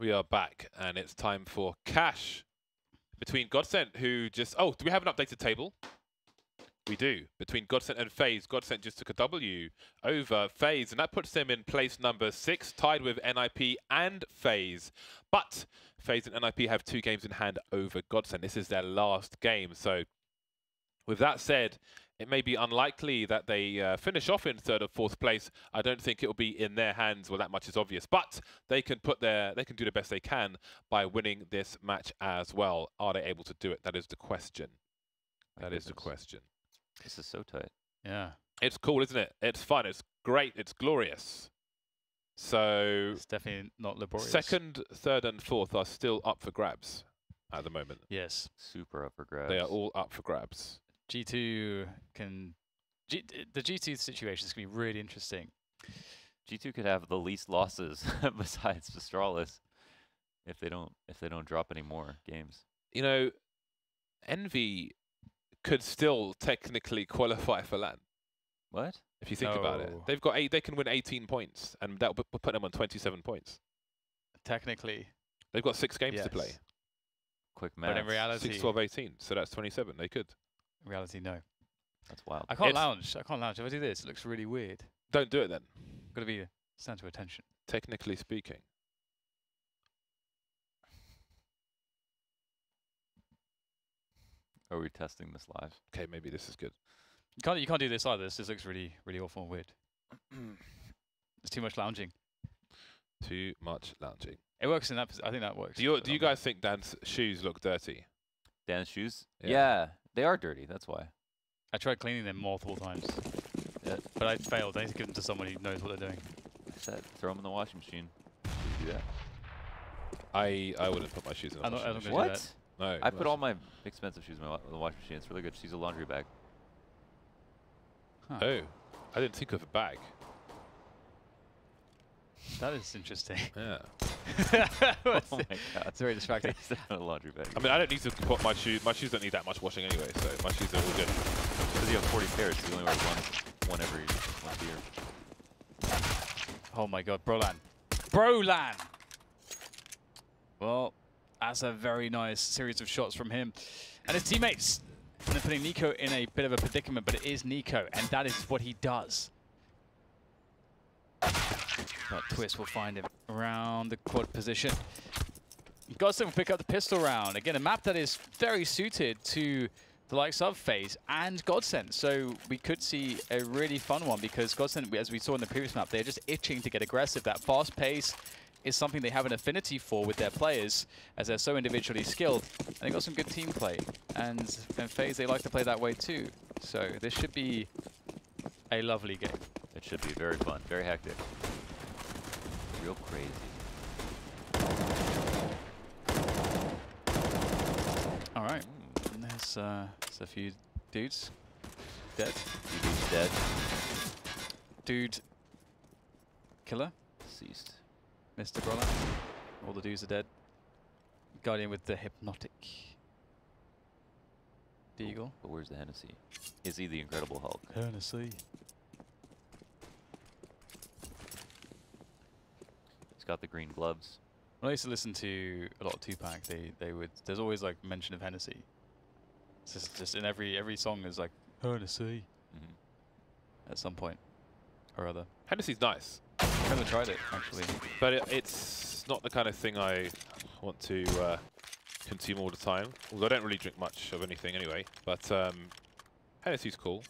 We are back, and it's time for Cash between Godsent, who just... Oh, do we have an updated table? We do. Between Godsent and Faze, Godsent just took a W over Faze, and that puts them in place number 6, tied with NIP and Faze. But Faze and NIP have 2 games in hand over Godsent. This is their last game. So with that said, it may be unlikely that they finish off in 3rd or 4th place. I don't think it will be in their hands where that much is obvious. But they can do the best they can by winning this match as well. Are they able to do it? That is the question. That is the question. This is so tight. Yeah. It's cool, isn't it? It's fun. It's great. It's glorious. So It's definitely not laborious. 2nd, 3rd, and 4th are still up for grabs at the moment. Yes. Super up for grabs. They are all up for grabs. G2 can... the G2 situation is going to be really interesting. G2 could have the least losses besides Astralis if they don't drop any more games. You know, Envy could still technically qualify for LAN. What? If you think about it, they've got they can win 18 points, and that will put them on 27 points. Technically, they've got 6 games to play. Quick math. But in reality, 6, 12, 18. So that's 27. They could. In reality, no. That's wild. I can't lounge. I can't lounge. If I do this, it looks really weird. Don't do it then. Got to be center of attention. Technically speaking. Are we testing this live? Okay, maybe this is good. You can't do this either. This just looks really awful and weird. There's too much lounging. Too much lounging. It works in that. I think that works. Do you guys think Dan's shoes look dirty? Dan's shoes? Yeah. Yeah, they are dirty. That's why. I tried cleaning them multiple times, but I failed. I need to give them to someone who knows what they're doing. I said throw them in the washing machine. You do that. I wouldn't put my shoes in the washing machine. What? No. I put all my expensive shoes in the washing machine. It's really good. Just use a laundry bag. Huh. Oh, I didn't think of a bag. That is interesting. Yeah. Oh my god. It's very distracting. A laundry bag. I mean, I don't need to put my shoes. My shoes don't need that much washing anyway, so my shoes are all good. Because you have 40 pairs, so you only wear one every month year. Oh my god, Brolan. Brolan! Well, that's a very nice series of shots from him. And his teammates, and they're putting Nico in a bit of a predicament, but it is Nico, and that is what he does. But Twist will find him around the quad position. Godsent will pick up the pistol round. Again, a map that is very suited to the likes of Faze and Godsent. So we could see a really fun one because Godsent, as we saw in the previous map, they're just itching to get aggressive. That fast pace is something they have an affinity for with their players as they're so individually skilled. And they got some good team play. And Faze, they like to play that way too. So this should be a lovely game. It should be very fun, very hectic. Real crazy. All right, and there's a few dudes dead. Dude's dead. Dude killer. Deceased. Mr. Brawler. All the dudes are dead. Guardian with the hypnotic. Deagle. But where's the Hennessy? Is he the Incredible Hulk? Hennessy. He's got the green gloves. When I used to listen to a lot of Tupac, they would. There's always like mention of Hennessy. It's just in every song is like Hennessy at some point or other. Hennessy's nice. I haven't tried it actually, But it's not the kind of thing I want to consume all the time. Although I don't really drink much of anything anyway. But Hennessy's cool.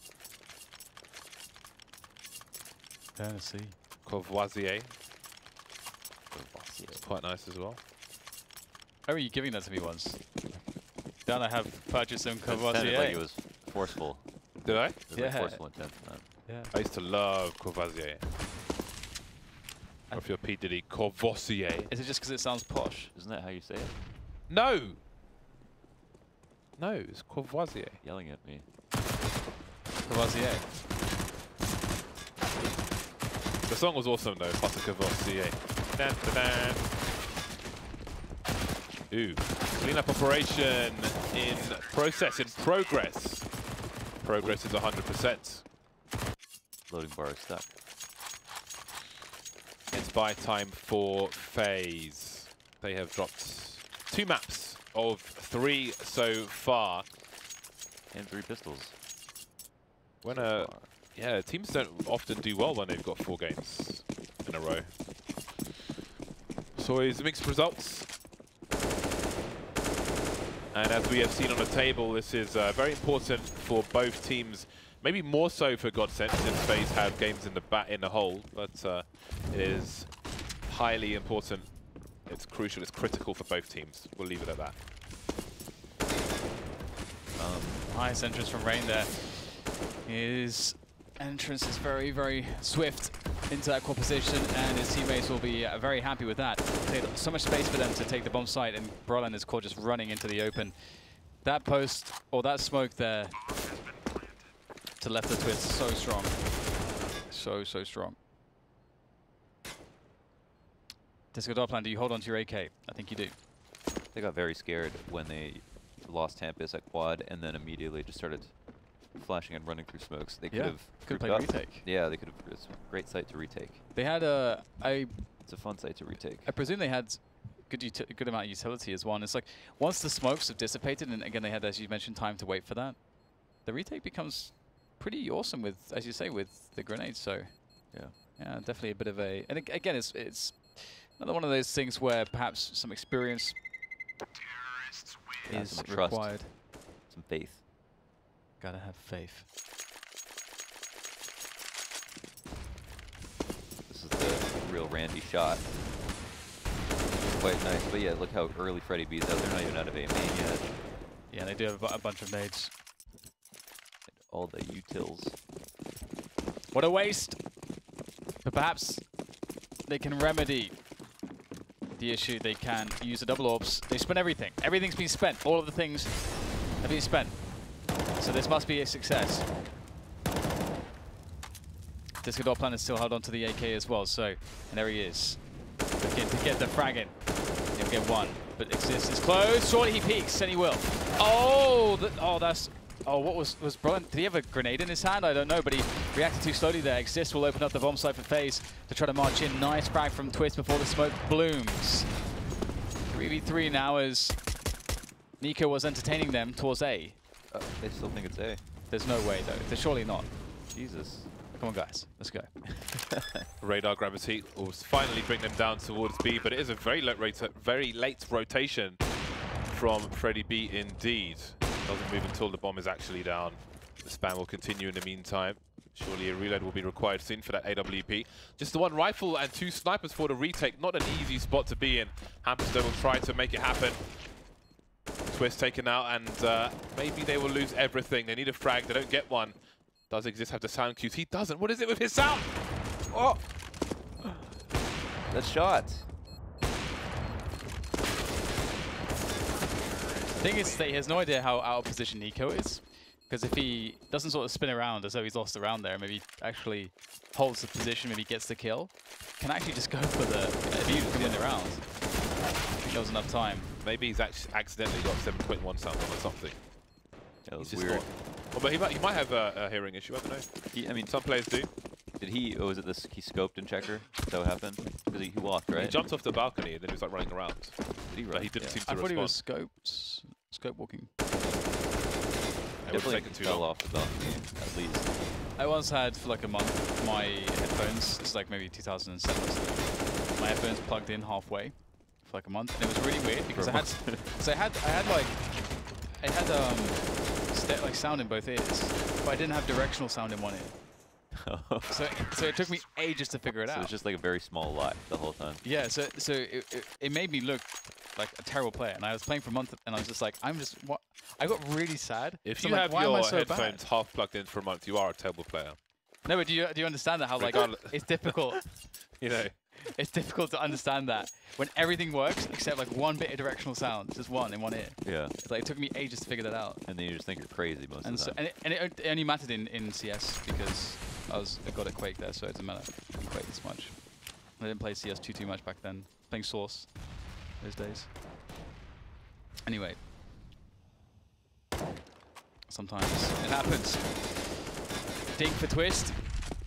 Hennessy. Courvoisier. It's quite nice as well. I remember you giving that to me once. Then I have purchased some It sounded Courvoisier. like it was forceful. Did I? It was like forceful intent. Yeah. I used to love Courvoisier. Or if you're P. Diddy, Courvoisier. Is it just because it sounds posh? Isn't that how you say it? No! No, it's Courvoisier. Yelling at me. Courvoisier. The song was awesome though, Pas Courvoisier. Dun, dun, dun. Ooh, cleanup operation in process, in progress. Progress is 100%. Loading bar is stuck. It's buy time for Faze. They have dropped 2 maps of 3 so far. And 3 pistols. When yeah, teams don't often do well when they've got 4 games in a row. So it's mixed results. And as we have seen on the table, this is very important for both teams. Maybe more so for Godsent, since FaZe have games in the hole, but it is highly important. It's crucial, it's critical for both teams. We'll leave it at that. Nice entrance from Rain there. His entrance is very, very swift into that core position, and his teammates will be very happy with that. They had so much space for them to take the bomb site, and Broll and his core just running into the open. That post, or that smoke there, to left of Twist, so strong. So strong. Disco Darkplan, do you hold on to your AK? I think you do. They got very scared when they lost Tempest at quad, and then immediately just started flashing and running through smokes. They could have played retake. Yeah, they could have. It's a great site to retake. They had It's a fun site to retake. I presume they had good amount of utility as one. It's like once the smokes have dissipated, and again they had, as you mentioned, time to wait for that. The retake becomes pretty awesome with, as you say, with the grenades. So yeah, definitely a bit of a. And again, it's another one of those things where perhaps some experience is some trust, required. some faith. Gotta have faith. This is the real Randy shot. Quite nice, but yeah, look how early Freddy B's out. They're not even out of A main yet. Yeah, they do have a bunch of nades. All the utils. What a waste! But perhaps they can remedy the issue. They can use the double orbs. They spent everything. Everything's been spent. All of the things have been spent. So this must be a success. Disco Darkplan is still held onto the AK as well. So, and there he is. Looking to get the frag in. He'll get one. But ECS is close. Surely he peeks, and he will. Oh, what was Brian? Did he have a grenade in his hand? I don't know, but he reacted too slowly there. ECS will open up the bomb site for FaZe to try to march in. Nice frag from Twist before the smoke blooms. 3v3 now as Nico was entertaining them towards A. They still think it's A. There's no way, though. They're surely not. Jesus. Come on, guys. Let's go. Radar gravity will finally bring them down towards B, but it is a very late rotation from Freddy B indeed. Doesn't move until the bomb is actually down. The spam will continue in the meantime. Surely a reload will be required soon for that AWP. Just the 1 rifle and 2 snipers for the retake. Not an easy spot to be in. Hamster will try to make it happen. Twist taken out, and maybe they will lose everything. They need a frag. They don't get one. Does ECS have the sound cues? He doesn't. What is it with his sound? Oh! That shot. The thing is that he has no idea how out of position Nico is. Because if he doesn't sort of spin around as though he's lost the round there, maybe actually holds the position, maybe gets the kill, can actually just go for the view to win the round. I think there was enough time. Maybe he's accidentally got 7.1 sound on or something. That was He's weird. Well, but he might have a hearing issue, I don't know. I mean, some players do. Did he, was it this, he scoped in checker? Is that what happened? Because he walked, right? He jumped off the balcony and then he was like running around. Did he run? But he didn't seem to I thought respond. he was scope walking. Definitely fell off the balcony, at least. I once had, for like a month, my headphones, it's like maybe 2007 or something, my headphones plugged in halfway for like a month, and it was really weird because I had like sound in both ears, but I didn't have directional sound in one ear. So it took me ages to figure it out. So it's just like a very small lot the whole time. Yeah, so it made me look like a terrible player, and I was playing for a month, and I was just like, what? I got really sad. If so you have your so headphones half plugged in for a month, you are a terrible player. No, but do you understand that? How like it's difficult. You know, it's difficult to understand that when everything works except like one bit of directional sound, just one in one ear. Yeah. It's like it took me ages to figure that out. And then you just think you're crazy most of the time. And it only mattered in CS because I got a Quake there, so it doesn't matter. I didn't Quake this much. I didn't play CS too much back then. Playing Source those days. Anyway. Sometimes it happens. Dink for Twist,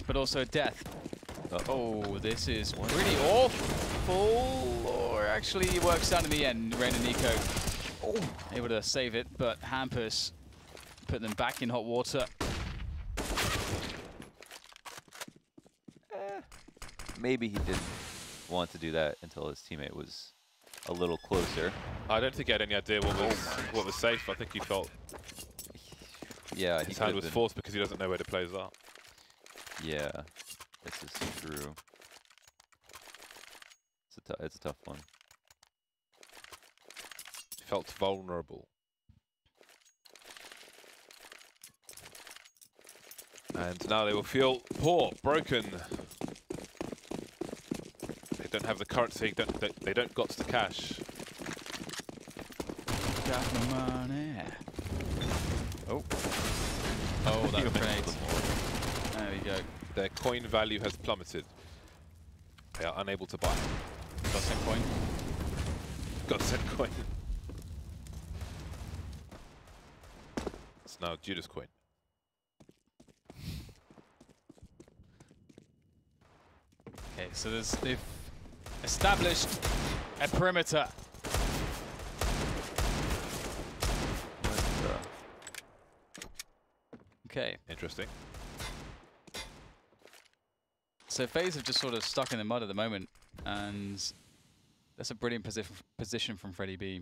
but also death. Oh, this is pretty awful. Or actually works out in the end. Rain and Nico able to save it, but Hampus put them back in hot water. Maybe he didn't want to do that until his teammate was a little closer. I don't think he had any idea what was safe. I think he felt Yeah, his hand was forced because he doesn't know where the players are. Yeah, this is true. It's a tough one. He felt vulnerable. And now they will feel poor, broken. They don't have the currency, they don't got the cash. Got no money. Oh. Oh, that grenade. There we go. Their coin value has plummeted. They are unable to buy. Godsent coin. Godsent coin. It's now Judas coin. Okay, so they've established a perimeter. Okay. Interesting. So FaZe have just sort of stuck in the mud at the moment, and that's a brilliant position from Freddie B.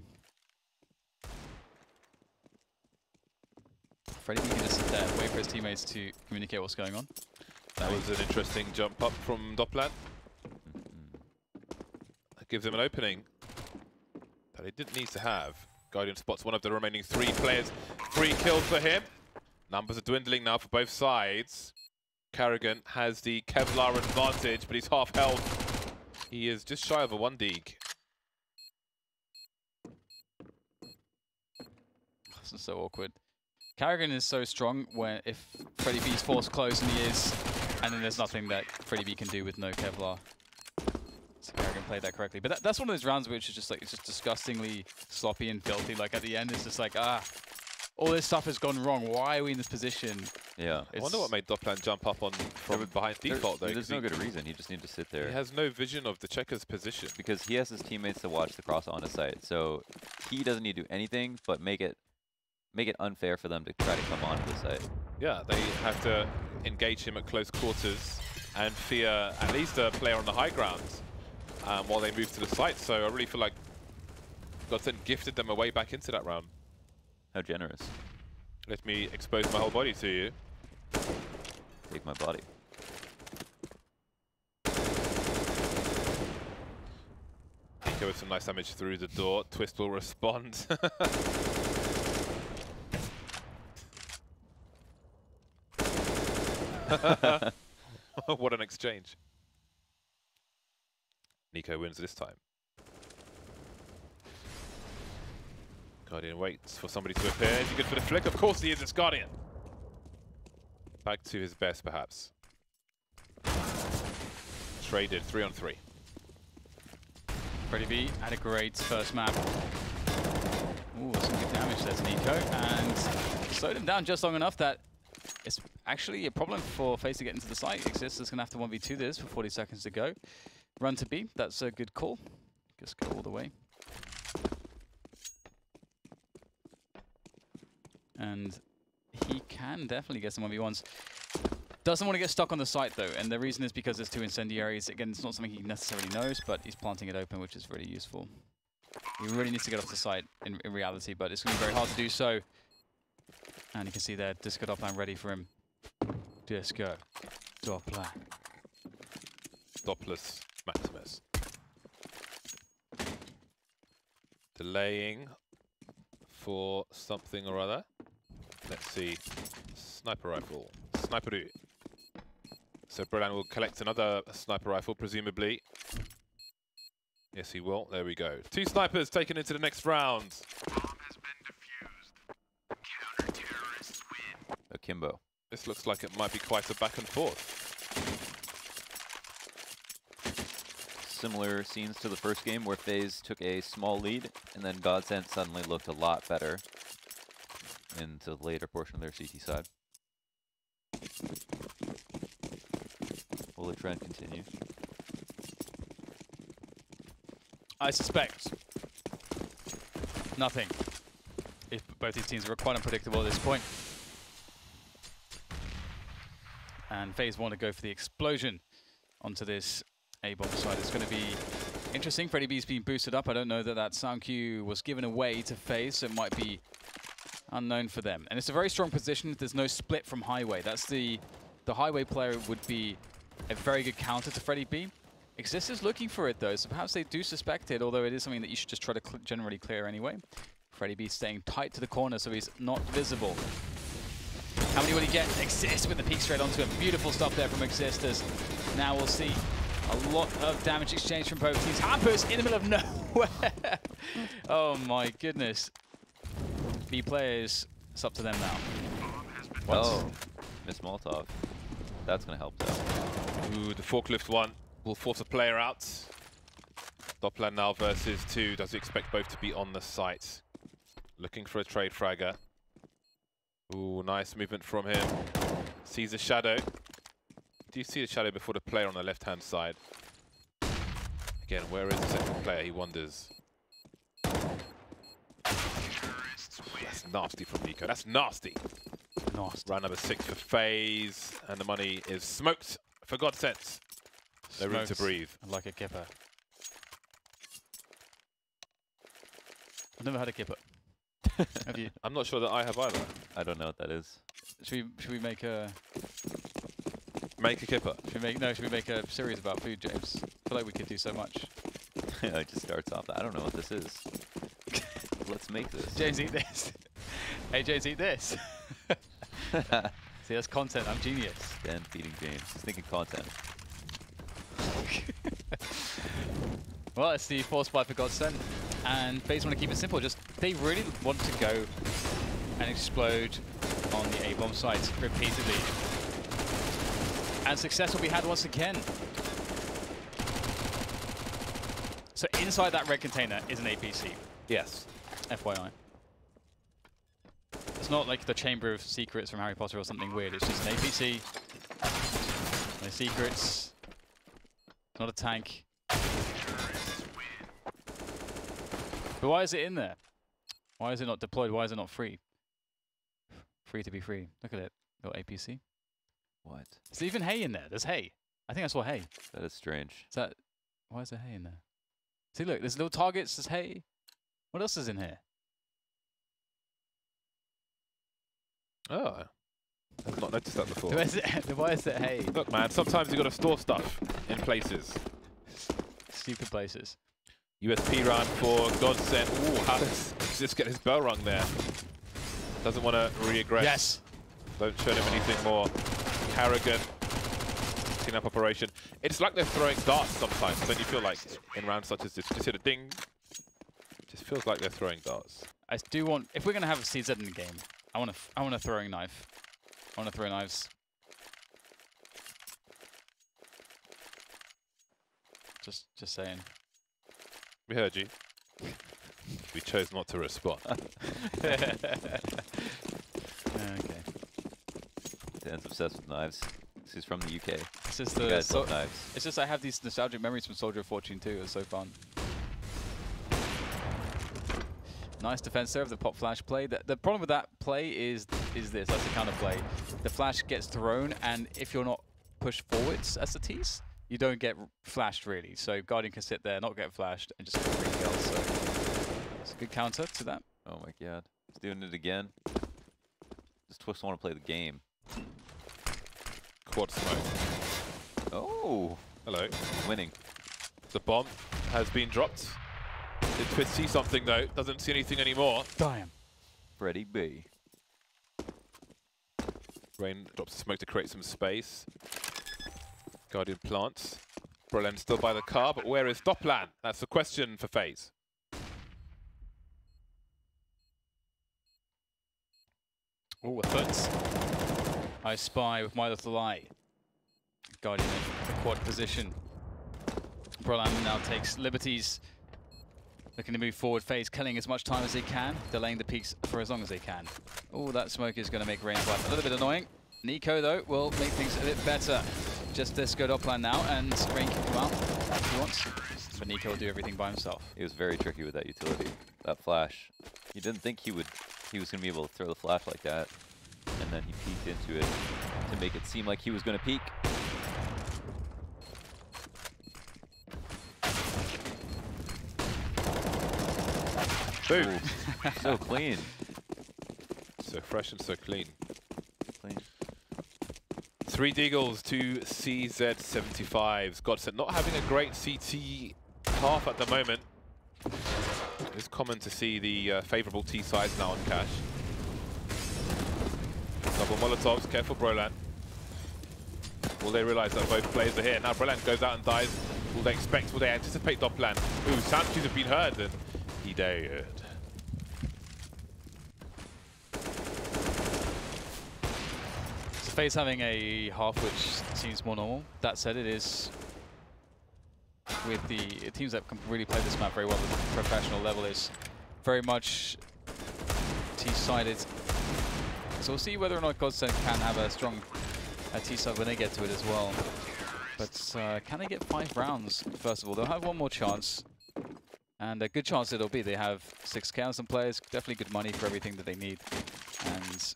Freddie B can just sit there, wait for his teammates to communicate what's going on. That was an interesting jump up from Doplan. That gives him an opening that he didn't need to have. Guardian spots one of the remaining 3 players. 3 kills for him. Numbers are dwindling now for both sides. Carrigan has the Kevlar advantage, but he's half health. He is just shy of a 1 dig. This is so awkward. Carrigan is so strong when if Freddie B's forced close, and he is, and then there's nothing that Freddie B can do with no Kevlar. So Carrigan played that correctly. But that's one of those rounds which is just like, it's just disgustingly sloppy and filthy. Like at the end, it's just like, all this stuff has gone wrong. Why are we in this position? Yeah. I wonder what made Doplan jump up on from behind default though. There's no good reason. He just needs to sit there. He has no vision of the checker's position. Because he has his teammates to watch the cross on his site. So he doesn't need to do anything but make it unfair for them to try to come onto the site. Yeah, they have to engage him at close quarters and fear at least a player on the high ground while they move to the site. So I really feel like Godsent gifted them a way back into that round. How generous. Let me expose my whole body to you. Take my body. Nico with some nice damage through the door. Twist will respond. What an exchange. Nico wins this time. Guardian waits for somebody to appear. Is he good for the flick? Of course he is, it's Guardian. Back to his best, perhaps. Traded 3-on-3. Freddie B had a great first map. Ooh, some good damage there to Nico, and slowed him down just long enough that it's actually a problem for FaCe to get into the site. ECS is going to have to 1v2 this with 40 seconds to go. Run to B, that's a good call. Just go all the way. And he can definitely get some 1v1s. Doesn't want to get stuck on the site though, and the reason is because there's 2 incendiaries. Again, it's not something he necessarily knows, but he's planting it open, which is really useful. He really needs to get off the site in reality, but it's going to be very hard to do so. And you can see there, Disco Doplan ready for him. Disco Doplan. Stopless Maximus. Delaying for something or other. Let's see. Sniper rifle. Sniperoo. So Brolan will collect another sniper rifle, presumably. Yes, he will. There we go. 2 snipers taken into the next round. Bomb has been defused. Counter-terrorists win. Akimbo. This looks like it might be quite a back and forth. Similar scenes to the first game where FaZe took a small lead and then Godsent suddenly looked a lot better into the later portion of their CT side. Will the trend continue? I suspect nothing. If both these teams are quite unpredictable at this point. And FaZe want to go for the explosion onto this A-bomb side. It's going to be interesting. Freddy B's being boosted up. I don't know that that sound cue was given away to FaZe, so it might be unknown for them. And it's a very strong position. There's no split from Highway. That's the Highway player would be a very good counter to Freddy B. ECS is looking for it though, so perhaps they do suspect it, although it is something that you should just try to generally clear anyway. Freddy B staying tight to the corner so he's not visible. How many will he get? ECS with the peek straight onto him. Beautiful stuff there from ECS. As now we'll see a lot of damage exchange from both teams. Hampus in the middle of nowhere. Oh my goodness. B players, it's up to them now. Oh, Miss Molotov. That's going to help though. Ooh, the forklift one will force a player out. Doppler now versus 2. Does he expect both to be on the site? Looking for a trade fragger. Ooh, nice movement from him. Sees a shadow. Do you see a shadow before the player on the left-hand side? Again, where is the second player? He wonders. That's nasty from Nico. That's nasty. Nasty. Round number 6 for FaZe, and the money is smoked for Godsent. No room to breathe. Like a kipper. I've never had a kipper. Have you? I'm not sure that I have either. I don't know what that is. Should we make a kipper? should we make a series about food, James? I feel like we could do so much. It just starts off. I don't know what this is. Let's make this. James, eat this. Hey, James, eat this. See, that's content. I'm genius. Dan feeding James. He's thinking content. Well, it's the 4th spot for Godsent, and FaZe want to keep it simple. Just they really want to go and explode on the A-bomb site repeatedly, and success will be had once again. So inside that red container is an APC. Yes. FYI. It's not like the Chamber of Secrets from Harry Potter or something weird. It's just an APC. No secrets. Not a tank. But why is it in there? Why is it not deployed? Why is it not free? Free to be free. Look at it. Got APC. What? Is there even hay in there? There's hay. I think I saw hay. That is strange. Is that... Why is there hay in there? See, look. There's little targets. There's hay. What else is in here? Oh. I've not noticed that before. Why is there hay? Look, man, sometimes you got to store stuff in places. Stupid places. USP round for Godsent. Ooh, how does just get his bell rung there? Doesn't want to reaggress. Yes. Don't show him anything more. Harrigan. Clean-up operation. It's like they're throwing darts sometimes. Don't you feel like in rounds such as this? Just hit a ding. Just feels like they're throwing darts. I do want, if we're gonna have a CZ in the game, I want a throwing knife. I want to throw knives. Just saying. We heard you. We chose not to respond. Okay. Dan's obsessed with knives. He's from the UK. It's just You guys love knives. It's just I have these nostalgic memories from Soldier of Fortune 2. It was so fun. Nice defense there of the pop flash play. The problem with that play is this. That's the counter play. The flash gets thrown, and if you're not pushed forwards as the tease, you don't get flashed really. So Guardian can sit there, not get flashed, and just get 3 kills. So it's a good counter to that. Oh my god. He's doing it again. Does Twix want to play the game? Quad smoke. Oh! Hello. Winning. The bomb has been dropped. Did Twist see something though? Doesn't see anything anymore. Damn. Freddy B. Rain drops the smoke to create some space. Guardian plants. Brolin still by the car, but where is Doppler? That's the question for FaZe. Oh, a foot. I spy with my little eye. Guardian in the quad position. Brolin now takes liberties. Looking to move forward, FaZe killing as much time as they can, delaying the peaks for as long as they can. Oh, that smoke is going to make Rain's life a little bit annoying. Nico, though, will make things a bit better. Just this go Doppler now, and Rain can come out if he wants. but Nico will do everything by himself. He was very tricky with that utility, that flash. You didn't think he was going to be able to throw the flash like that, and then he peeked into it to make it seem like he was going to peek. Boom. Ooh, so clean. So fresh and so clean. Clean. 3 Deagles, 2 CZ75s. Godsent not having a great CT half at the moment. It's common to see the favourable T sides now on Cash. Double Molotovs, careful Brolan. Will they realise that both players are here? Now Brolan goes out and dies. Will they expect, will they anticipate Dopplan? Ooh, sound cues have been heard and he dared. So FaZe having a half which seems more normal. That said, it is with the teams that can really play this map very well at the professional level is very much T-sided. So we'll see whether or not Godsent can have a strong T-side when they get to it as well. But can they get 5 rounds? First of all, they'll have one more chance. And a good chance it'll be. They have 6K on some players, definitely good money for everything that they need. And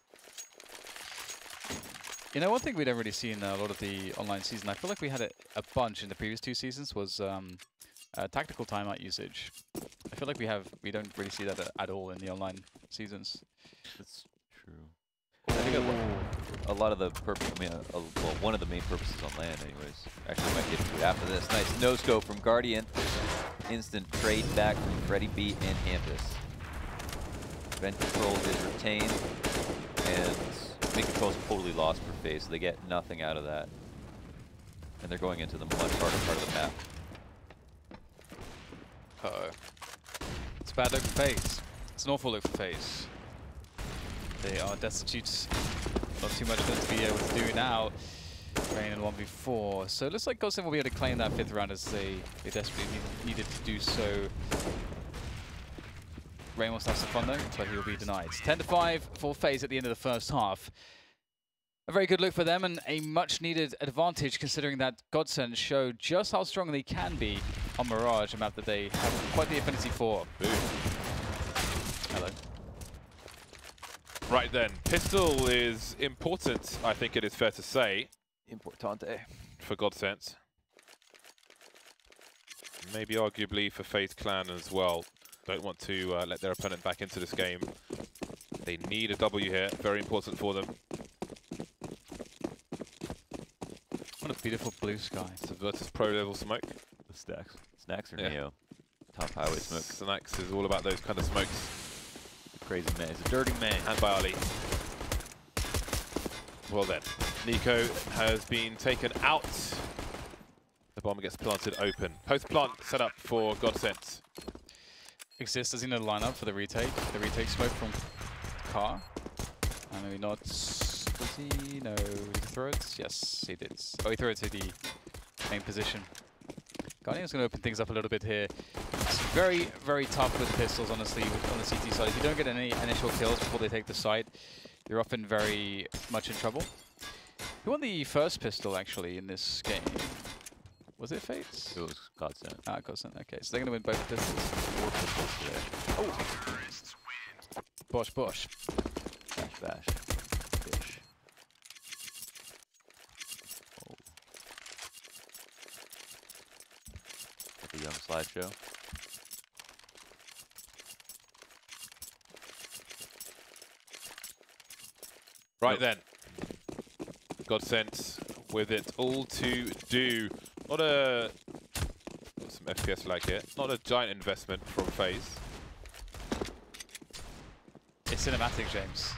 you know, one thing we don't really see in a lot of the online season, I feel like we had a bunch in the previous 2 seasons, was tactical timeout usage. I feel like we don't really see that at all in the online seasons. That's true. I think a lot of the purpose, I mean, well, one of the main purposes on land anyways. Actually, we might get to it after this. Nice no-scope from Guardian. Instant trade back from Freddy B and Hampus. Vent control is retained, and mid control is totally lost for FaZe, so they get nothing out of that. And they're going into the much harder part of the map. Uh-oh. It's a bad look for FaZe. It's an awful look for FaZe. They are destitute. Not too much for them to be able to do now. Rain in 1v4. So it looks like Godsent will be able to claim that 5th round as they desperately needed to do so. Rain wants to have some fun though, but he will be denied. 10-5 for FaZe at the end of the first half. A very good look for them and a much needed advantage considering that Godsent showed just how strong they can be on Mirage, a map that they have quite the affinity for. Boom. Hello. Right then, pistol is important, I think it is fair to say, Importante. for Godsent. Maybe arguably for FaZe Clan as well. Don't want to let their opponent back into this game. They need a W here, very important for them. What a beautiful blue sky. It's a Virtus Pro level smoke. The stacks. Snacks or Yeah. Neo? Top highway smoke. Snacks is all about those kind of smokes. Crazy man. He's a dirty man. And by Ali. Well then, Nico has been taken out. The bomb gets planted open. Post-plant set up for Godsent. Exists as in the lineup for the retake. The retake smoke from Car. And maybe not. Does he? No. Did he throw it? Yes, he did. Oh, he threw it to the main position. Guardian's going to open things up a little bit here. It's very, very tough with pistols, honestly, on the CT side. If you don't get any initial kills before they take the site, you're often very much in trouble. Who won the first pistol, actually, in this game? Was it FaZe? It was Godsent. Ah, Godsent. Okay, so they're going to win both pistols. 4 pistols today. Oh! Bosh, bosh. Bash, bash. Fish. Oh. Like a young slideshow. Right then. Godsent with it all to do. Not a... got some FPS lag here. Not a giant investment from FaZe. It's cinematic, James.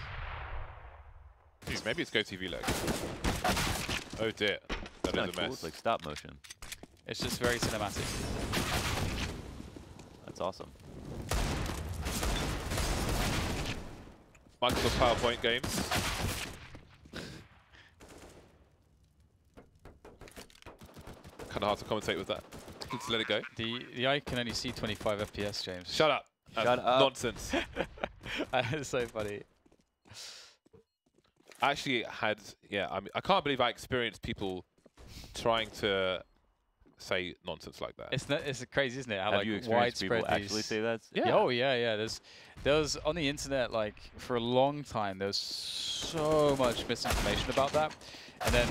Maybe it's GoTV lag. Oh dear. That is a Cool. mess. It's like stop motion. It's just very cinematic. That's awesome. Microsoft PowerPoint games. Kind of hard to commentate with that. Let's let it go. The eye can only see 25 FPS, James. Shut up. That's Shut up. nonsense. That's so funny. I actually had, yeah, I mean, I can't believe I experienced people trying to say nonsense like that. It's crazy, isn't it? How Have like you experienced widespread people actually say that? Yeah. Oh yeah. There was on the internet like for a long time. There was so much misinformation about that, and then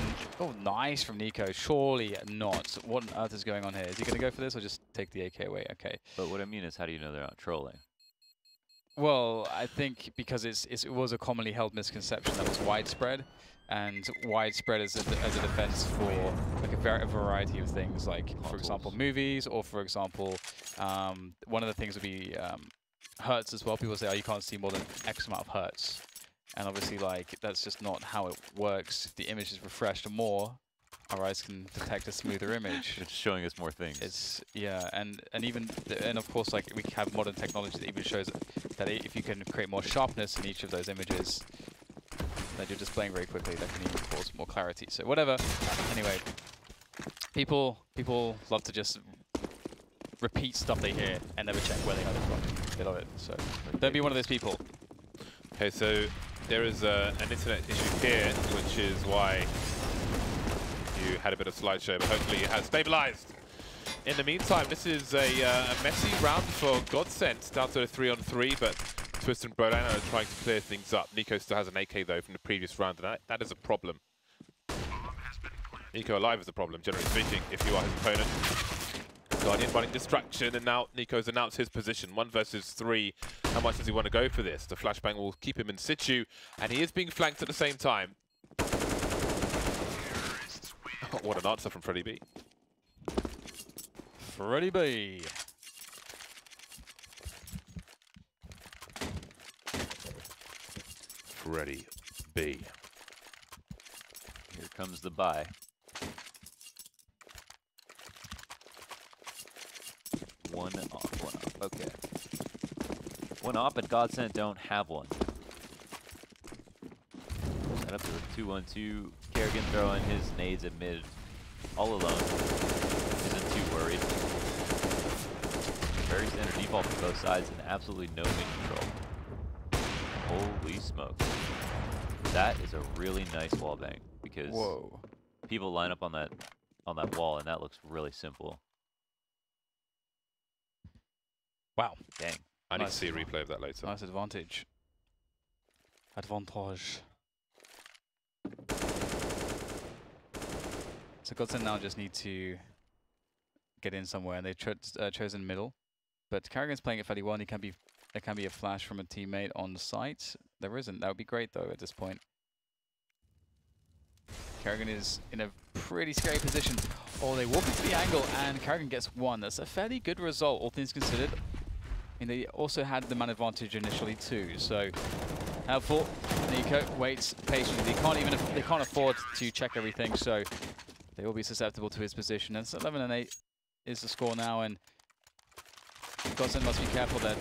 nice from Nico. Surely not. What on earth is going on here? Is he going to go for this or just take the AK away? Okay. But what I mean is, how do you know they're not trolling? Well, I think because it was a commonly held misconception that was widespread, and widespread as a defense for like a variety of things, like for example movies, or for example, one of the things would be hertz as well. People say, oh, you can't see more than X amount of hertz, and obviously like that's just not how it works. If the image is refreshed more, our eyes can detect a smoother image. It's showing us more things. It's and of course, like we have modern technology that even shows that if you can create more sharpness in each of those images that you're displaying very quickly, that can even cause more clarity. So whatever. Anyway, people love to just repeat stuff they hear and never check where they got it from. They love it. So don't be one of those people. Okay, so there is an internet issue here, which is why you had a bit of slideshow, but hopefully it has stabilized. In the meantime, this is a messy round for Godsent, down to a 3-on-3, but Twist and Broline are trying to clear things up. Nico still has an AK though from the previous round, and that is a problem. Nico alive is a problem, generally speaking, if you are his opponent. Guardian running distraction, and now Nico's announced his position. 1 versus 3. How much does he want to go for this? The flashbang will keep him in situ, and he is being flanked at the same time. Oh, what an answer from Freddie B. Freddie B. Freddie B. Here comes the buy. One off. Okay. One off, but Godsent don't have one. Set up to the 2-1-2. Kerrigan throwing his nades at mid all alone. Isn't too worried. Very standard default for both sides and absolutely no mid control. Holy smokes. That is a really nice wall bang because people line up on that wall and that looks really simple. Wow. Dang. I need to see a replay of that later. Nice advantage. So Godsent now just need to get in somewhere, and they've chosen middle. But Kerrigan's playing it fairly well, and there can be a flash from a teammate on the site. There isn't. That would be great, though, at this point. Kerrigan is in a pretty scary position. Oh, they walk into the angle, and Kerrigan gets 1. That's a fairly good result, all things considered. I mean, they also had the man advantage initially, too. So, helpful. Nico waits patiently. They can't afford to check everything, so they will be susceptible to his position. And so 11-8 is the score now, and Godsent must be careful that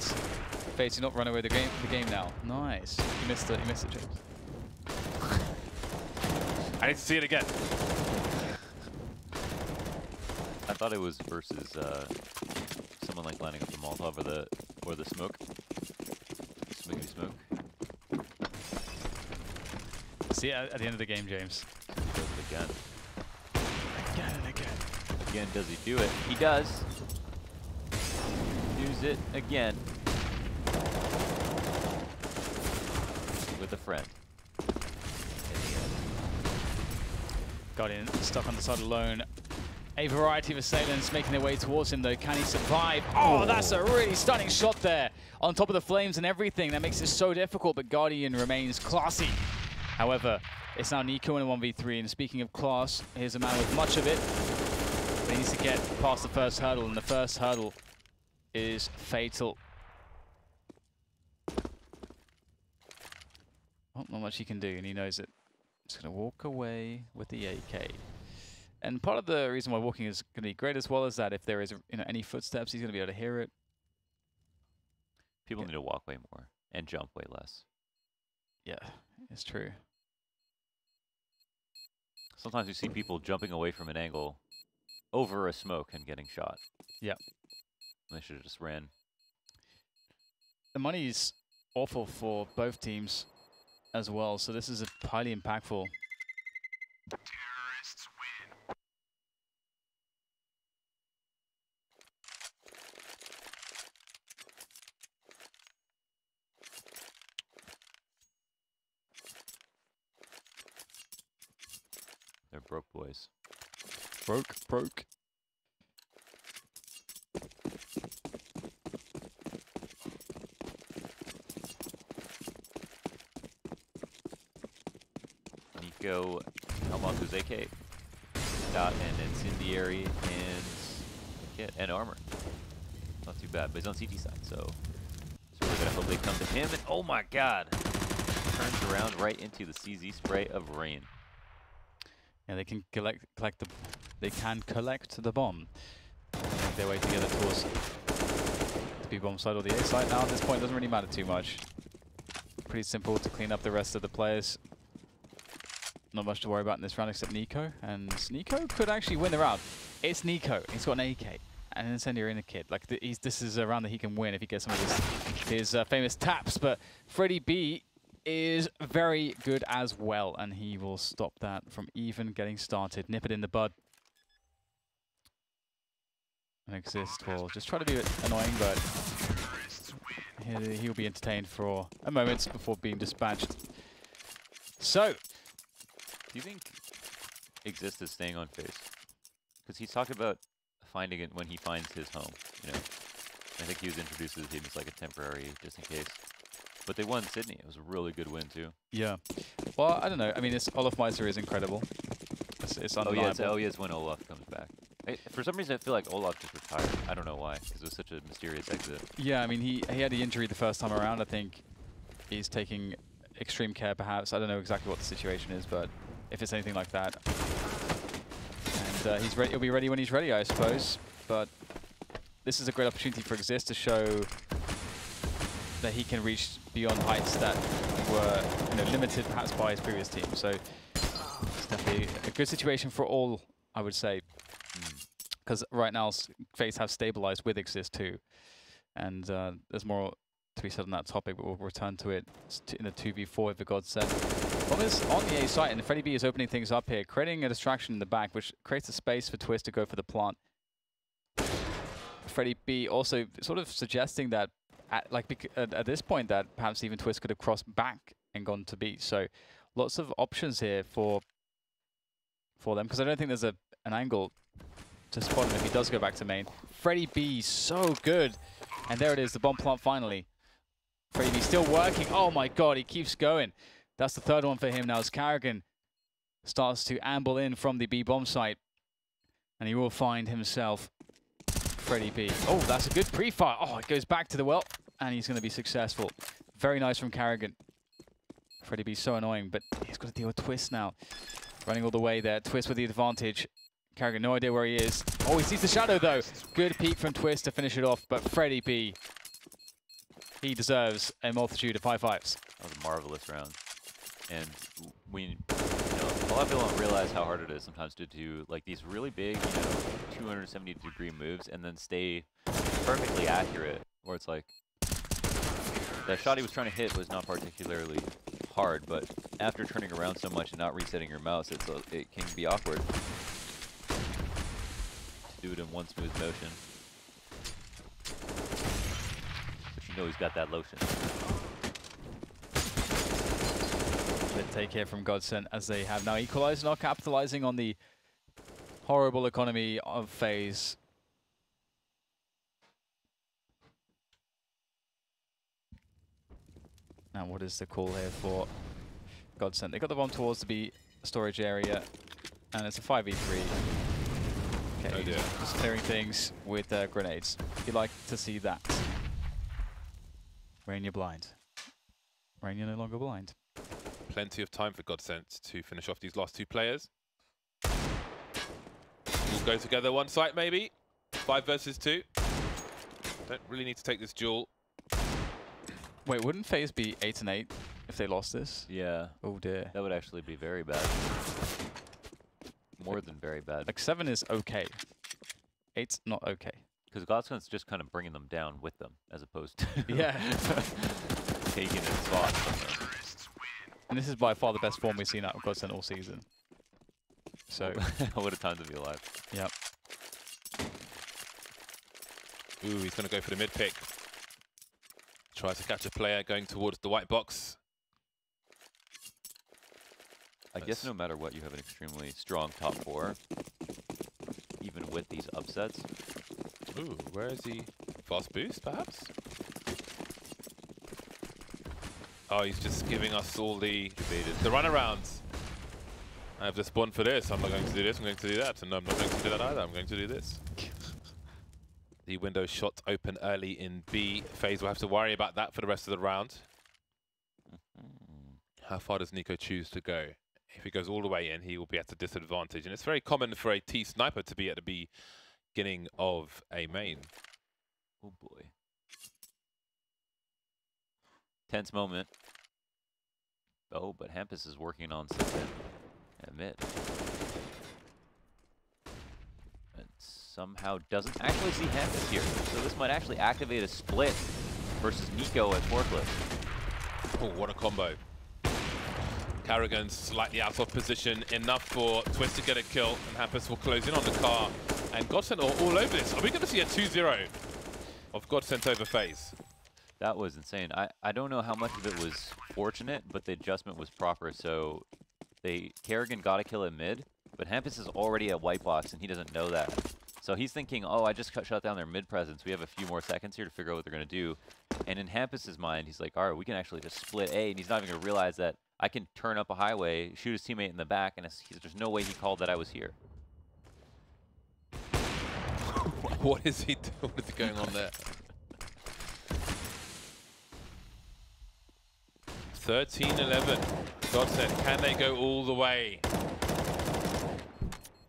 FACEIT not run away the game now. Nice. You missed it, James. I need to see it again. I thought it was versus someone like lining up the Molotov or the smoke. Smoky smoke. See it at the end of the game, James. Does it again. Again and again. Again, does he do it? He does. Use it again. With a friend. Guardian stuck on the side alone. A variety of assailants making their way towards him, though. Can he survive? Oh, that's a really stunning shot there. On top of the flames and everything. That makes it so difficult, but Guardian remains classy. However, it's now Nico in a 1v3, and speaking of class, here's a man with much of it. But he needs to get past the first hurdle, and the first hurdle is fatal. Oh, not much he can do, and he knows it. He's going to walk away with the AK. And part of the reason why walking is going to be great as well is that if there is any footsteps, he's going to be able to hear it. People need to walk way more and jump way less. Yeah, it's true. Sometimes you see people jumping away from an angle over a smoke and getting shot. Yeah. They should have just ran. The money's awful for both teams as well, so this is a highly impactful. Terrorists win. Broke boys. Broke. Nico, Helmonku's AK. Got an incendiary and kit and armor. Not too bad, but he's on CT side, so we're gonna hope they come to him. And oh my God, turns around right into the CZ spray of rain. Yeah, they can collect the bomb. Make their way together towards the B bomb side or the A side. Now at this point, it doesn't really matter too much. Pretty simple to clean up the rest of the players. Not much to worry about in this round except Nico, and Nico could actually win the round. It's Nico. He's got an AK and an incendiary in a kit. Like this is a round that he can win if he gets some of his famous taps. But Freddie B is very good as well, and he will stop that from even getting started. Nip it in the bud. And Exist will just try to be annoying, but he'll be entertained for a moment before being dispatched. So, do you think Exist is staying on Faze? Because he's talking about finding it when he finds his home, you know. I think he was introduced to the team as like a temporary, just in case. But they won Sydney. It was a really good win too. Yeah. Well, I don't know. I mean, Olaf Meister is incredible. It's undeniable. Oh yeah, it's when Olaf comes back. For some reason, I feel like Olaf just retired. I don't know why, because it was such a mysterious exit. Yeah, I mean, he had the injury the first time around. I think he's taking extreme care, perhaps. I don't know exactly what the situation is, but if it's anything like that. And he's ready. He'll be ready when he's ready, I suppose. But this is a great opportunity for Exist to show that he can reach beyond heights that were, you know, limited perhaps by his previous team. So it's definitely a good situation for all, I would say. Because right now, FACE have stabilized with Exist too. And there's more to be said on that topic, but we'll return to it in the 2v4 with the Godsent. Bomb is on the A site, and Freddie B is opening things up here, creating a distraction in the back, which creates a space for Twist to go for the plant. Freddie B also sort of suggesting that at this point that perhaps even Twist could have crossed back and gone to B. So lots of options here for them, because I don't think there's an angle to spot him if he does go back to main. Freddie B, so good. And there it is, the bomb plant finally. Freddie B still working. Oh my God, he keeps going. That's the third one for him now as Carrigan starts to amble in from the B bomb site. And he will find himself Freddie B. Oh, that's a good pre-fire. Oh, it goes back to the well, and he's going to be successful. Very nice from Carrigan. Freddie B so annoying, but he's got to deal with Twist now. Running all the way there. Twist with the advantage. Carrigan, no idea where he is. Oh, he sees the shadow, though. Good peek from Twist to finish it off, but Freddie B, he deserves a multitude of high fives. That was a marvelous round. And we, a lot of people don't realize how hard it is sometimes to do like these really big, 270-degree moves and then stay perfectly accurate. Where it's like, the shot he was trying to hit was not particularly hard, but after turning around so much and not resetting your mouse, it can be awkward to do it in one smooth motion. But you know he's got that lotion. Good take here from Godsent as they have now equalized and are capitalizing on the horrible economy of FaZe. Now what is the call here for Godsent? They got the bomb towards the B storage area and it's a 5v3. Okay, oh dear. Just clearing things with grenades. You like to see that. Rain, you're blind. Rain, you're no longer blind. Plenty of time for Godsent to finish off these last two players. We'll go together one site maybe. 5 versus 2. Don't really need to take this duel. Wait, wouldn't FaZe be 8-8 if they lost this? Yeah. Oh dear. That would actually be very bad. More than very bad. Like 7 is okay. 8's not okay. Because Godsent's just kind of bringing them down with them, as opposed to yeah. taking a spot from them. And this is by far the best form we've seen out of Godsent all season. So, what a time to be alive. Yep. Ooh, he's going to go for the mid pick. Tries to catch a player going towards the white box. I guess That's- no matter what, you have an extremely strong top 4, even with these upsets. Ooh, where is he? Fast boost, perhaps? Oh, he's just giving us all the runarounds. I have the spawn for this. I'm not going to do this. I'm going to do that. And no, I'm not going to do that either. I'm going to do this. The window shot open early in B. Faze will have to worry about that for the rest of the round. How far does Nico choose to go? If he goes all the way in, he will be at a disadvantage. And it's very common for a T sniper to be at the beginning of a main. Oh boy. Tense moment. Oh, but Hampus is working on something at mid. And somehow doesn't actually see Hampus here. So this might actually activate a split versus Nico at forklift. Oh, what a combo. Carrigan slightly out of position, enough for Twist to get a kill, and Hampus will close in on the car. And Godsent are all over this. Are we going to see a 2-0 of Godsent over FaZe? That was insane. I don't know how much of it was fortunate, but the adjustment was proper. So Kerrigan got a kill at mid, but Hampus is already at white box, and he doesn't know that. So he's thinking, oh, I just shut down their mid presence. We have a few more seconds here to figure out what they're going to do. And in Hampus's mind, he's like, all right, we can actually just split A, and he's not even going to realize that I can turn up a highway, shoot his teammate in the back, and there's no way he called that I was here. What is he doing? What is going on there? 13-11. Godsent, can they go all the way?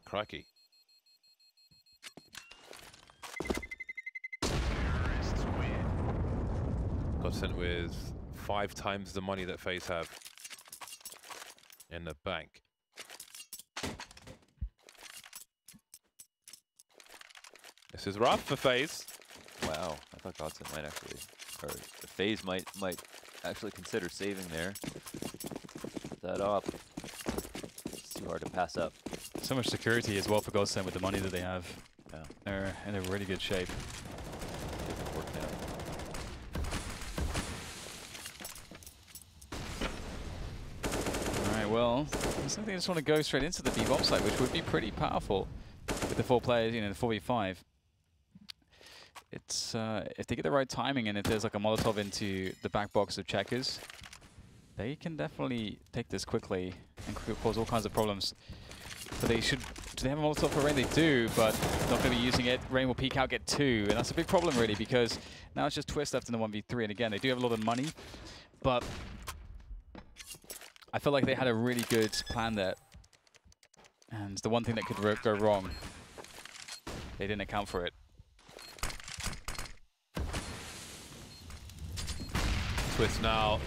Crikey. Terrorists win. Godsent with 5 times the money that FaZe have in the bank. This is rough for FaZe. Wow, I thought Godsent might actually, or FaZe might actually consider saving there. Put that up. It's too hard to pass up. So much security as well for Godsent with the money that they have. Yeah. They're in a really good shape. Worked out. Alright, well, I think they just want to go straight into the B-bomb site, which would be pretty powerful with the 4 players, you know, the 4v5. It's, if they get the right timing and if there's like a Molotov into the back box of Checkers, they can definitely take this quickly and cause all kinds of problems. But they should, do they have a Molotov for Rain? They do, but not going to be using it. Rain will peek out, get 2, and that's a big problem really, because now it's just Twist left in the 1v3, and again, they do have a lot of money, but I feel like they had a really good plan there. And the one thing that could go wrong, they didn't account for it. Twist now.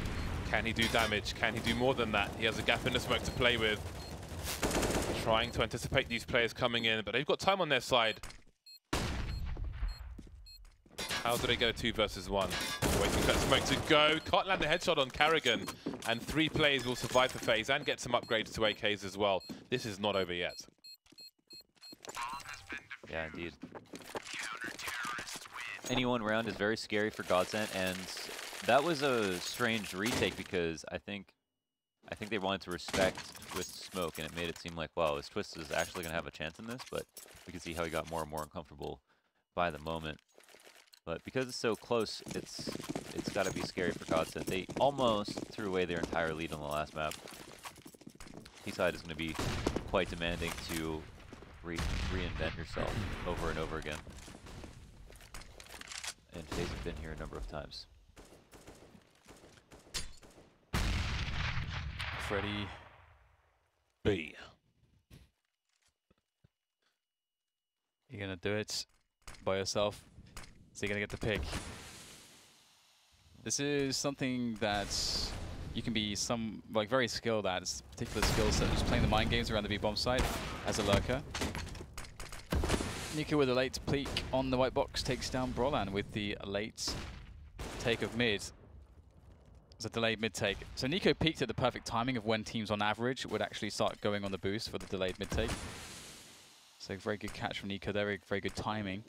Can he do damage? Can he do more than that? He has a gap in the smoke to play with. Trying to anticipate these players coming in, but they've got time on their side. How do they go 2 versus 1? Waiting for that smoke to go. Can't land the headshot on Carrigan. And 3 players will survive for FaZe and get some upgrades to AKs as well. This is not over yet. Yeah, indeed. Any one round is very scary for Godsent, and that was a strange retake because I think they wanted to respect Twist's smoke, and it made it seem like, wow, this Twist is actually going to have a chance in this, but we can see how he got more and more uncomfortable by the moment. But because it's so close, it's got to be scary for Godsent. They almost threw away their entire lead on the last map. T-side is going to be quite demanding to reinvent yourself over and over again. And FaZe have been here a number of times. Freddy. B. You're going to do it by yourself. So you're going to get the pick. This is something that you can be very skilled at. It's a particular skill set, just playing the mind games around the B-bomb site as a lurker. Nico with a late peek on the white box takes down Brolan with the late take of mid. It's a delayed mid take. So Nico peaked at the perfect timing of when teams on average would actually start going on the boost for the delayed mid take. So very good catch from Nico there, very good timing.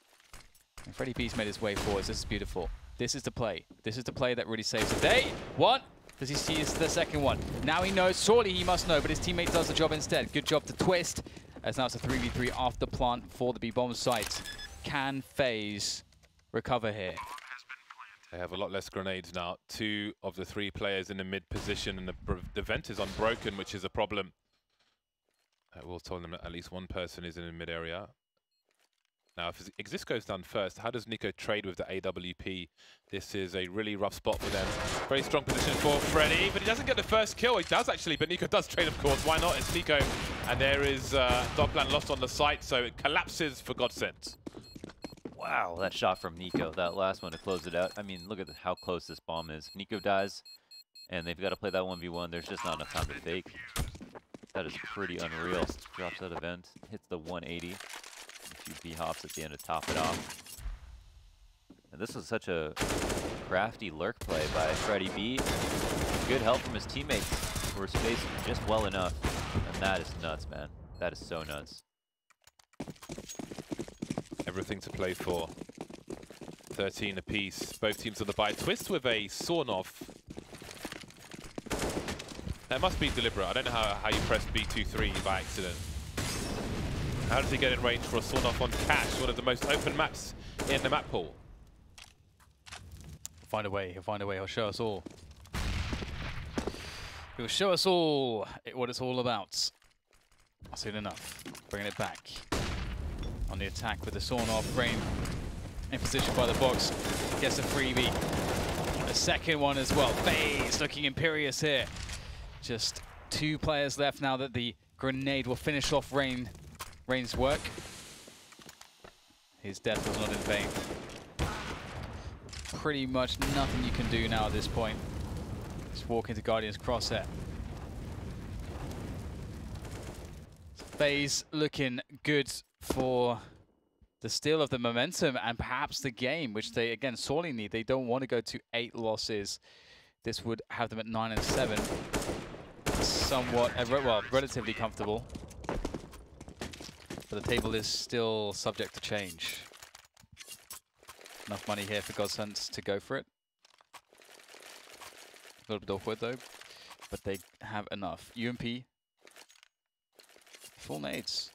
And Freddy B's made his way forwards. This is beautiful. This is the play. This is the play that really saves the day. 1, Does he see the second one? Now he knows. Surely he must know, but his teammate does the job instead. Good job to Twist. As now it's a 3v3 off the plant for the B-bomb site. Can FaZe recover here? They have a lot less grenades now. 2 of the 3 players in the mid position, and the vent is unbroken, which is a problem. We'll tell them that at least one person is in the mid area. Now, if Exist goes down first, how does Nico trade with the AWP? This is a really rough spot for them. Very strong position for Freddy, but he doesn't get the first kill. He does actually, but Nico does trade, of course. Why not? It's Nico, and there is Dogland lost on the site, so it collapses for Godsent. Wow, that shot from Nico, that last one to close it out. I mean, look at how close this bomb is. If Nico dies, and they've got to play that 1v1, there's just not enough time to fake. That is pretty unreal. Drops that event, hits the 180. A few B-hops at the end to top it off. And this was such a crafty lurk play by Freddy B. Good help from his teammates who were spaced just well enough. And that is nuts, man. That is so nuts. Everything to play for. 13 apiece. Both teams on the bye. Twist with a sawn-off. That must be deliberate. I don't know how you press B23 by accident. How does he get in range for a sawn-off on Cash, one of the most open maps in the map pool? He'll find a way. He'll find a way. He'll show us all. He'll show us all what it's all about. Soon enough. Bringing it back. On the attack with the sawn-off. Rain in position by the box. Gets a freebie. A second one as well. FaZe looking imperious here. Just 2 players left now that the grenade will finish off Rain's work. His death was not in vain. Pretty much nothing you can do now at this point. Just walk into Guardian's crosshair. FaZe looking good for the steal of the momentum and perhaps the game, which they, again, sorely need. They don't want to go to 8 losses. This would have them at 9 and 7. Somewhat, well, relatively comfortable. But the table is still subject to change. Enough money here for Godsent to go for it. A little bit awkward though, but they have enough. UMP, full nades.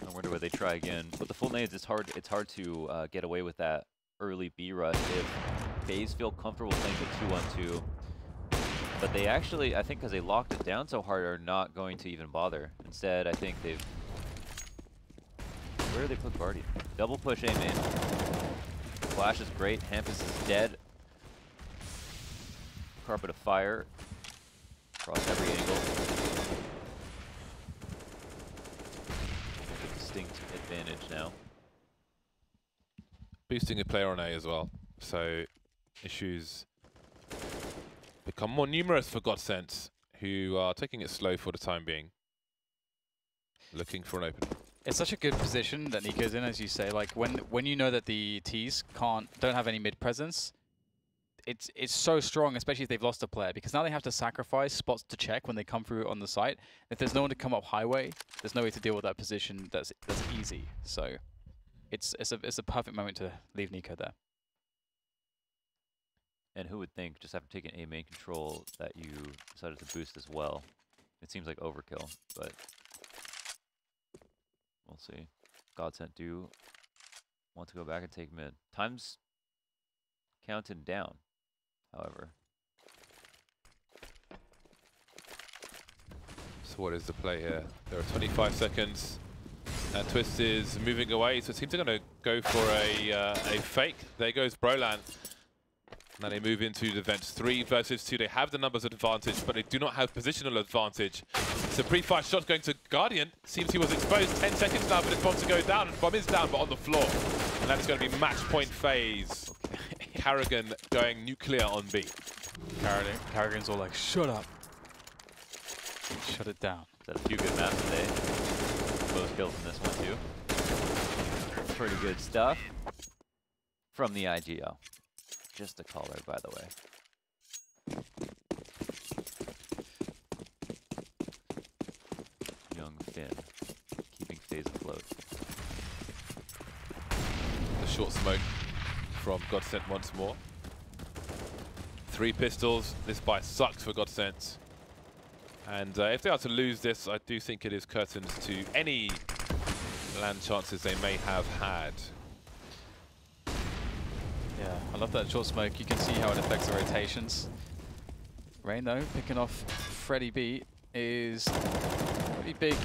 I wonder where they try again. With the full nades, it's hard to get away with that early B rush if FaZe feel comfortable playing the 2-on-2. But they actually, I think because they locked it down so hard, are not going to even bother. Instead, I think they've... Where do they put Guardian? Double push A main. Flash is great. Hampus is dead. Carpet of fire. Across every angle. A distinct advantage now. Boosting a player on A as well. So, issues become more numerous for Godsent, who are taking it slow for the time being. Looking for an opening. It's such a good position that Nico's in, as you say. Like when you know that the T's don't have any mid presence, it's so strong, especially if they've lost a player, because now they have to sacrifice spots to check when they come through on the site. If there's no one to come up highway, there's no way to deal with that position. That's easy. So it's a perfect moment to leave Nico there. And who would think, just after taking A main control, that you decided to boost as well? It seems like overkill, but we'll see. Godsent do want to go back and take mid. Time's counted down, however. So what is the play here? There are 25 seconds. And Twist is moving away, so it seems they're going to go for a fake. There goes Brolan. Now they move into the vents. 3 versus 2. They have the numbers advantage, but they do not have positional advantage. So pre-fire shot going to Guardian. Seems he was exposed. 10 seconds now for this bomb to go down. And bomb is down, but on the floor. And that is going to be match point FaZe. Carrigan going nuclear on B. Carrigan's all like, shut up. Shut it down. Had a few good maps today. Most kills in this one too. Pretty good stuff from the IGL. Just a caller, by the way. Young Finn, keeping FaZe afloat. The short smoke from Godsent once more. 3 pistols. This buy sucks for Godsent. And if they are to lose this, I do think it is curtains to any land chances they may have had. Yeah, I love that short smoke. You can see how it affects the rotations. Rain, though, picking off Freddy B is a pretty big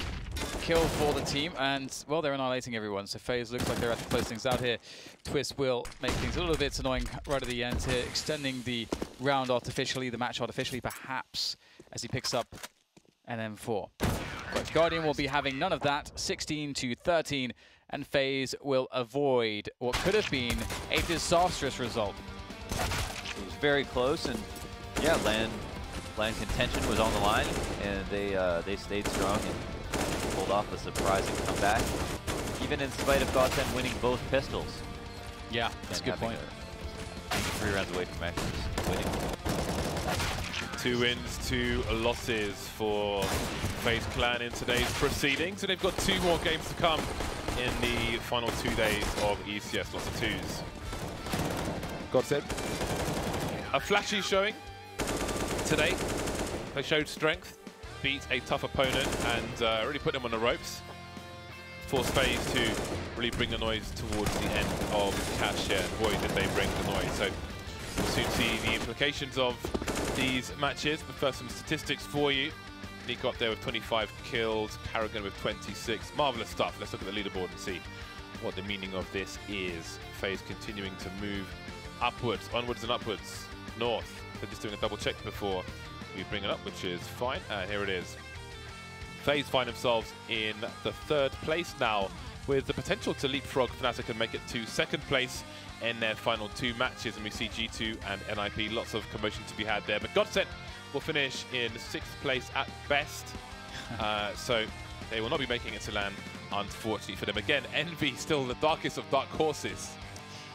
kill for the team. And, well, they're annihilating everyone. So FaZe looks like they're at to close things out here. Twist will make things a little bit annoying right at the end here, extending the round artificially, the match artificially, perhaps, as he picks up an M4. But Guardian will be having none of that, 16-13, and FaZe will avoid what could have been a disastrous result. It was very close, and yeah, land contention was on the line, and they stayed strong and pulled off a surprising comeback, even in spite of Godsent winning both pistols. Yeah, that's a good point. 3 rounds away from actually just winning. 2 wins, 2 losses for FaZe Clan in today's proceedings. So they've got 2 more games to come in the final 2 days of ECS, lots of 2s. Godsent, a flashy showing today. They showed strength, beat a tough opponent, and really put them on the ropes. Forced FaZe to really bring the noise towards the end of Cash here. And boy, did they bring the noise. So we'll soon see the implications of these matches, but first some statistics for you. Nico up there with 25 kills, Paragon with 26. Marvelous stuff. Let's look at the leaderboard and see what the meaning of this is. FaZe continuing to move upwards, onwards and upwards, north. They're just doing a double check before we bring it up, which is fine. And here it is. FaZe find themselves in the 3rd place now, with the potential to leapfrog Fnatic and make it to 2nd place in their final 2 matches. And we see G2 and NIP, lots of commotion to be had there. But Godsent will finish in 6th place at best. So they will not be making it to LAN, unfortunately for them. Again, Envy still the darkest of dark horses.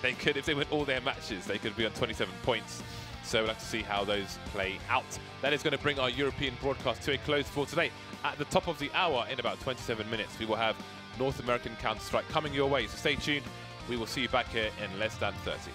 They could, if they win all their matches, they could be on 27 points. So we'll have to see how those play out. That is going to bring our European broadcast to a close for today. At the top of the hour, in about 27 minutes, we will have North American Counter-Strike coming your way. So stay tuned. We will see you back here in less than 30.